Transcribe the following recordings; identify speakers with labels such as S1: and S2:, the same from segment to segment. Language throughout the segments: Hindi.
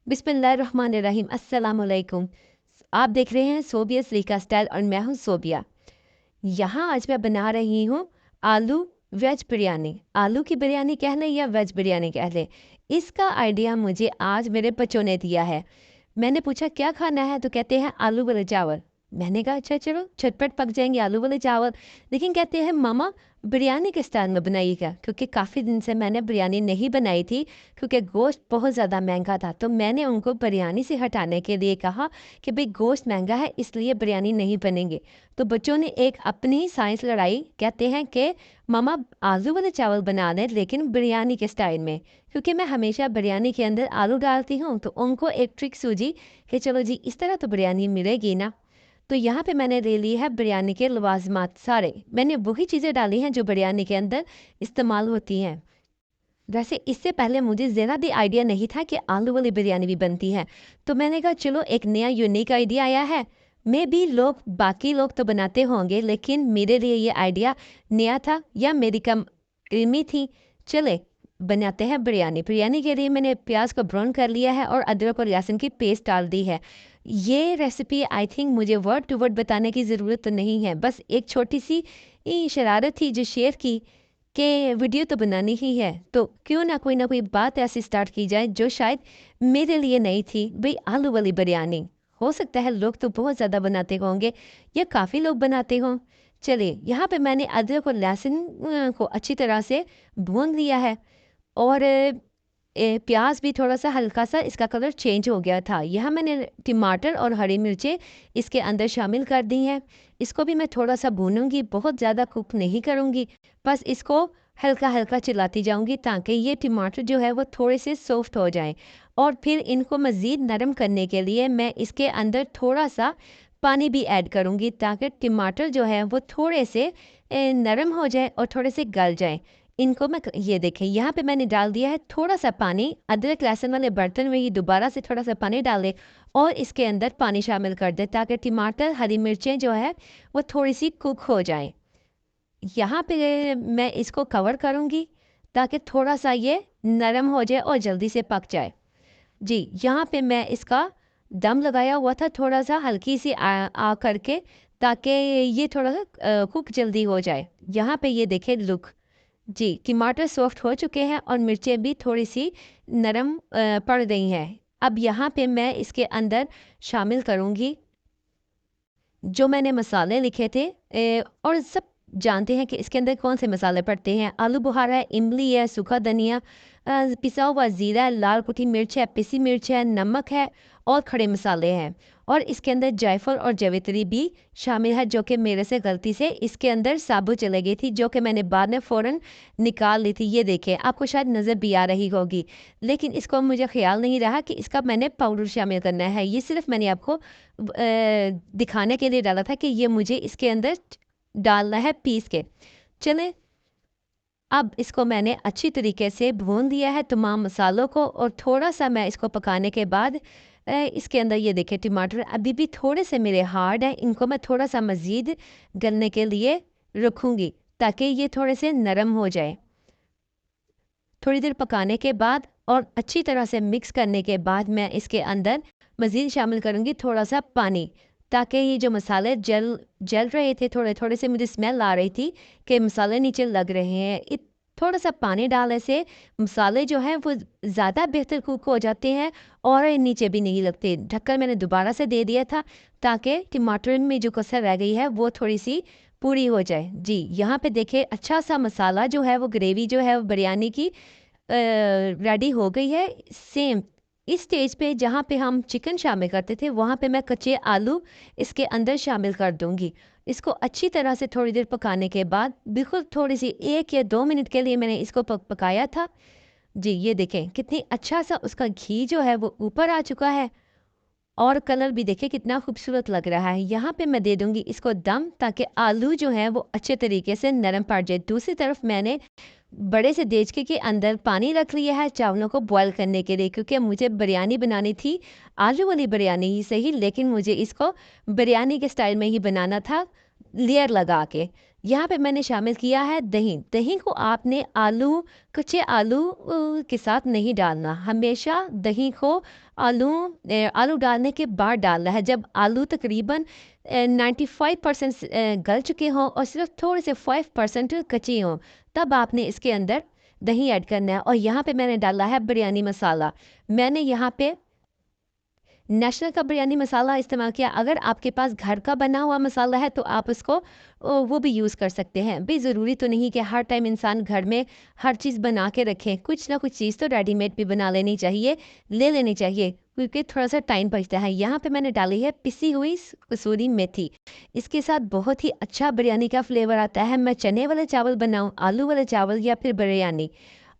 S1: बिस्मिल्लाहिर्रहमानिर्रहीम। अस्सलाम वालेकुम। आप देख रहे हैं सोबिया सलीका स्टाइल और मैं हूं सोबिया। यहाँ आज मैं बना रही हूँ आलू वेज बिरयानी। आलू की बिरयानी कह लें या वेज बिरयानी कह लें, इसका आइडिया मुझे आज मेरे बच्चों ने दिया है। मैंने पूछा क्या खाना है, तो कहते हैं आलू वाले चावल। मैंने कहा अच्छा चलो झटपट पक जाएंगे आलू वाले चावल। लेकिन कहते हैं मामा बिरयानी के स्टाइल में बनाइएगा, क्योंकि काफ़ी दिन से मैंने बिरयानी नहीं बनाई थी, क्योंकि गोश्त बहुत ज़्यादा महंगा था। तो मैंने उनको बिरयानी से हटाने के लिए कहा कि भाई गोश्त महंगा है इसलिए बिरयानी नहीं बनेंगे। तो बच्चों ने एक अपनी साइंस लड़ाई, कहते हैं कि मामा आलू वाले चावल बना लें लेकिन बिरयानी के स्टाइल में, क्योंकि मैं हमेशा बिरयानी के अंदर आलू डालती हूँ। तो उनको एक ट्रिक सूझी कि चलो जी इस तरह तो बिरयानी मिलेगी ना। तो यहाँ पे मैंने ले ली है बिरयानी के लवाजमात सारे। मैंने वही चीज़ें डाली हैं जो बिरयानी के अंदर इस्तेमाल होती हैं। वैसे इससे पहले मुझे ज़रा भी आइडिया नहीं था कि आलू वाली बिरयानी भी बनती है। तो मैंने कहा चलो एक नया यूनिक आइडिया आया है। मैं भी बाकी लोग तो बनाते होंगे, लेकिन मेरे लिए ये आइडिया नया था या मेरी कम इल्मी थी। चले बनाते हैं बिरयानी। बिरयानी के लिए मैंने प्याज को ब्राउन कर लिया है और अदरक और लहसुन की पेस्ट डाल दी है। ये रेसिपी आई थिंक मुझे वर्ड टू वर्ड बताने की ज़रूरत तो नहीं है, बस एक छोटी सी शरारत थी जो शेयर की कि वीडियो तो बनानी ही है, तो क्यों ना कोई बात ऐसी स्टार्ट की जाए जो शायद मेरे लिए नई थी। भाई आलू वाली बिरयानी, हो सकता है लोग तो बहुत ज़्यादा बनाते होंगे या काफ़ी लोग बनाते हों। चलिए यहाँ पे मैंने अदरक और लहसुन को अच्छी तरह से भून लिया है, और प्याज भी थोड़ा सा हल्का सा इसका कलर चेंज हो गया था। यहाँ मैंने टमाटर और हरी मिर्चें इसके अंदर शामिल कर दी हैं। इसको भी मैं थोड़ा सा भूनूंगी, बहुत ज़्यादा कुक नहीं करूँगी, बस इसको हल्का हल्का चलाती जाऊंगी ताकि ये टमाटर जो है वो थोड़े से सॉफ्ट हो जाएं। और फिर इनको मज़ीद नरम करने के लिए मैं इसके अंदर थोड़ा सा पानी भी ऐड करूँगी ताकि टमाटर जो है वो थोड़े से नरम हो जाए और थोड़े से गल जाएं। इनको मैं ये देखें यहाँ पे मैंने डाल दिया है थोड़ा सा पानी। अदरक लहसुन वाले बर्तन में ही दोबारा से थोड़ा सा पानी डालें और इसके अंदर पानी शामिल कर दें ताकि टमाटर हरी मिर्चें जो है वो थोड़ी सी कुक हो जाएं। यहाँ पे मैं इसको कवर करूँगी ताकि थोड़ा सा ये नरम हो जाए और जल्दी से पक जाए। जी यहाँ पे मैं इसका दम लगाया हुआ था थोड़ा सा हल्की सी आ करके, ताकि ये थोड़ा सा कुक जल्दी हो जाए। यहाँ पे ये देखें लुक, जी टमाटर सॉफ्ट हो चुके हैं और मिर्चें भी थोड़ी सी नरम पड़ गई हैं। अब यहाँ पे मैं इसके अंदर शामिल करूँगी जो मैंने मसाले लिखे थे। और सब जानते हैं कि इसके अंदर कौन से मसाले पड़ते हैं। आलू बुखारा है, इमली है, सूखा धनिया, पिसा हुआ ज़ीरा है, लाल कुटी मिर्च है, पिसी मिर्च है, नमक है और खड़े मसाले हैं। और इसके अंदर जायफल और जवित्री भी शामिल है, जो कि मेरे से गलती से इसके अंदर साबुत चले गई थी, जो कि मैंने बाद में फ़ौरन निकाल ली थी। ये देखें, आपको शायद नज़र भी आ रही होगी, लेकिन इसको मुझे ख्याल नहीं रहा कि इसका मैंने पाउडर शामिल करना है। ये सिर्फ मैंने आपको दिखाने के लिए डाला था कि ये मुझे इसके अंदर डालना है पीस के। चलें, अब इसको मैंने अच्छी तरीके से भून दिया है तमाम मसालों को, और थोड़ा सा मैं इसको पकाने के बाद इसके अंदर ये देखें टमाटर अभी भी थोड़े से मेरे हार्ड हैं, इनको मैं थोड़ा सा मज़ीद गलने के लिए रखूँगी ताकि ये थोड़े से नरम हो जाए। थोड़ी देर पकाने के बाद और अच्छी तरह से मिक्स करने के बाद मैं इसके अंदर मज़ीद शामिल करूँगी थोड़ा सा पानी, ताकि ये जो मसाले जल जल रहे थे, थोड़े थोड़े से मुझे स्मेल आ रही थी कि मसाले नीचे लग रहे हैं। थोड़ा सा पानी डालने से मसाले जो हैं वो ज़्यादा बेहतर कुक हो जाते हैं और नीचे भी नहीं लगते। ढक्कन मैंने दोबारा से दे दिया था ताकि टमाटर में जो कसर रह गई है वो थोड़ी सी पूरी हो जाए। जी यहाँ पे देखें अच्छा सा मसाला जो है वो ग्रेवी जो है वो बिरयानी की रेडी हो गई है। सेम इस स्टेज पे जहाँ पे हम चिकन शामिल करते थे वहाँ पे मैं कच्चे आलू इसके अंदर शामिल कर दूँगी। इसको अच्छी तरह से थोड़ी देर पकाने के बाद बिल्कुल थोड़ी सी 1 या 2 मिनट के लिए मैंने इसको पकाया था। जी ये देखें कितनी अच्छा सा उसका घी जो है वो ऊपर आ चुका है और कलर भी देखिए कितना खूबसूरत लग रहा है। यहाँ पे मैं दे दूँगी इसको दम ताकि आलू जो है वो अच्छे तरीके से नरम पड़ जाए। दूसरी तरफ मैंने बड़े से देचके के अंदर पानी रख लिया है चावलों को बॉयल करने के लिए, क्योंकि मुझे बिरयानी बनानी थी आलू वाली बिरयानी ही सही, लेकिन मुझे इसको बिरयानी के स्टाइल में ही बनाना था लेयर लगा के। यहाँ पे मैंने शामिल किया है दही। दही को आपने कच्चे आलू के साथ नहीं डालना। हमेशा दही को आलू डालने के बाद डालना है। जब आलू तकरीबन 95% गल चुके हों और सिर्फ थोड़े से 5% कच्चे हों, तब आपने इसके अंदर दही ऐड करना है। और यहाँ पे मैंने डाला है बिरयानी मसाला। मैंने यहाँ पे नेशनल का बिरयानी मसाला इस्तेमाल किया। अगर आपके पास घर का बना हुआ मसाला है तो आप उसको वो भी यूज़ कर सकते हैं। भी ज़रूरी तो नहीं कि हर टाइम इंसान घर में हर चीज़ बना के रखें। कुछ ना कुछ चीज़ तो रेडीमेड भी बना लेनी चाहिए, ले लेनी चाहिए, क्योंकि थोड़ा सा टाइम बचता है। यहाँ पे मैंने डाली है पिसी हुई कसूरी मेथी। इसके साथ बहुत ही अच्छा बिरयानी का फ्लेवर आता है। मैं चने वाले चावल बनाऊँ, आलू वाले चावल या फिर बिरयानी।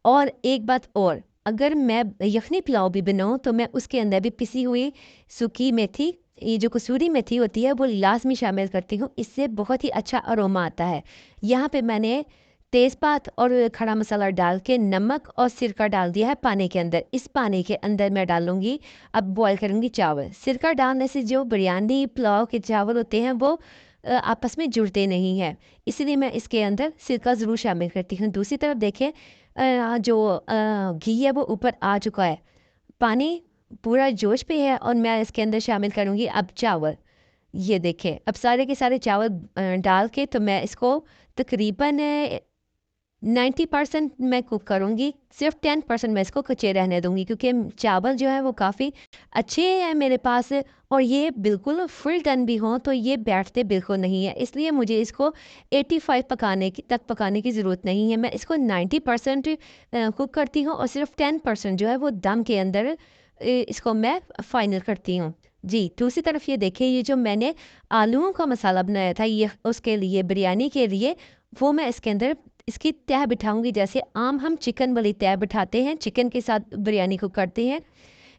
S1: और एक बात और, अगर मैं यखनी पुलाव भी बनाऊँ तो मैं उसके अंदर भी पिसी हुई सूखी मेथी, ये जो कसूरी मेथी होती है, वो लाज़मी शामिल करती हूँ। इससे बहुत ही अच्छा अरोमा आता है। यहाँ पे मैंने तेज़पात और खड़ा मसाला डाल के नमक और सिरका डाल दिया है पानी के अंदर। इस पानी के अंदर मैं डालूँगी, अब बॉयल करूँगी चावल। सिरका डालने से जो बिरयानी पुलाव के चावल होते हैं वो आपस में जुड़ते नहीं हैं, इसलिए मैं इसके अंदर सिरका ज़रूर शामिल करती हूँ। दूसरी तरफ देखें, घी है वो ऊपर आ चुका है, पानी पूरा जोश पे है और मैं इसके अंदर शामिल करूँगी अब चावल। ये देखें, अब सारे के सारे चावल डाल के तो मैं इसको तकरीबन 90% मैं कुक करूँगी। सिर्फ 10% मैं इसको कच्चे रहने दूँगी, क्योंकि चावल जो है वो काफ़ी अच्छे हैं मेरे पास और ये बिल्कुल फुल डन भी हों तो ये बैठते बिल्कुल नहीं है। इसलिए मुझे इसको 85 पकाने की ज़रूरत नहीं है। मैं इसको 90% कुक करती हूँ और सिर्फ 10% जो है वो दम के अंदर इसको मैं फाइनल करती हूँ। जी, दूसरी तरफ ये देखिए, ये जो मैंने आलूओं का मसाला बनाया था ये उसके लिए, बिरयानी के लिए, वो मैं इसके अंदर इसकी तह बिठाऊँगी। जैसे आम हम चिकन वाली तह बिठाते हैं, चिकन के साथ बिरयानी को करते हैं,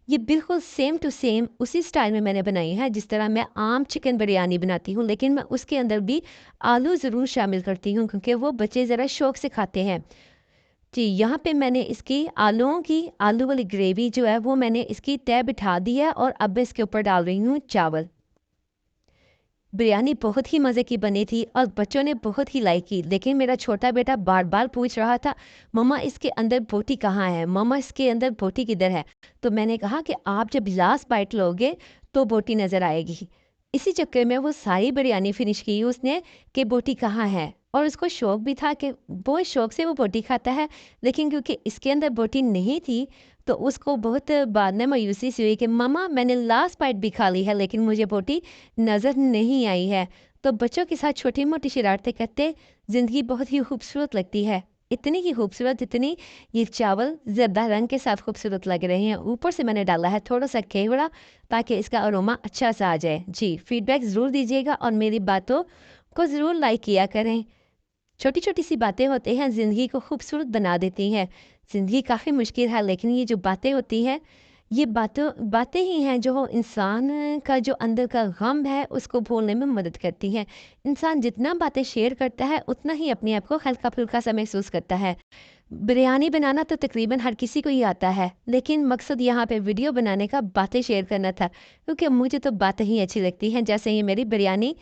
S1: ये बिल्कुल सेम टू सेम उसी स्टाइल में मैंने बनाई है जिस तरह मैं आम चिकन बिरयानी बनाती हूँ। लेकिन मैं उसके अंदर भी आलू ज़रूर शामिल करती हूँ, क्योंकि वो बच्चे ज़रा शौक से खाते हैं। जी, यहाँ पे मैंने इसकी आलू वाली ग्रेवी जो है वो मैंने इसकी तह बिठा दी है और अब मैं इसके ऊपर डाल रही हूँ चावल। बिरयानी बहुत ही मज़े की बनी थी और बच्चों ने बहुत ही लाइक की। लेकिन मेरा छोटा बेटा बार-बार पूछ रहा था, मम्मा इसके अंदर बोटी कहाँ है? मम्मा इसके अंदर बोटी किधर है? तो मैंने कहा कि आप जब लास्ट बाइट लोगे तो बोटी नज़र आएगी। इसी चक्कर में वो सारी बिरयानी फिनिश की उसने कि बोटी कहाँ है? और उसको शौक भी था कि बहुत शौक से वो बोटी खाता है, लेकिन क्योंकि इसके अंदर बोटी नहीं थी तो उसको बहुत बाद में मायूसी सी हुई कि मम्मा मैंने लास्ट बाइट भी खा ली है लेकिन मुझे बोटी नज़र नहीं आई है। तो बच्चों के साथ छोटी-मोटी शरारतें करते ज़िंदगी बहुत ही खूबसूरत लगती है। इतनी ही खूबसूरत जितनी ये चावल ज़र्दा रंग के साथ खूबसूरत लग रहे हैं। ऊपर से मैंने डाला है थोड़ा-सा केवड़ा ताकि इसका अरोमा अच्छा-सा आ जाए। जी, फीडबैक ज़रूर दीजिएगा और मेरी बातों को ज़रूर लाइक किया करें। छोटी-छोटी सी बातें होती हैं, ज़िंदगी को खूबसूरत बना देती हैं। ज़िंदगी काफ़ी मुश्किल है, लेकिन ये जो बातें होती हैं, ये बातें ही हैं जो इंसान का जो अंदर का गम है, उसको भूलने में मदद करती हैं। इंसान जितना बातें शेयर करता है, उतना ही अपने आप को हल्का-फुल्का सा महसूस करता है। बिरयानी बनाना तो तकरीबन हर किसी को ही आता है, लेकिन मकसद यहाँ पे वीडियो बनाने का बातें शेयर करना था, क्योंकि मुझे तो बातें ही अच्छी लगती हैं, जैसे ये मेरी बिरयानी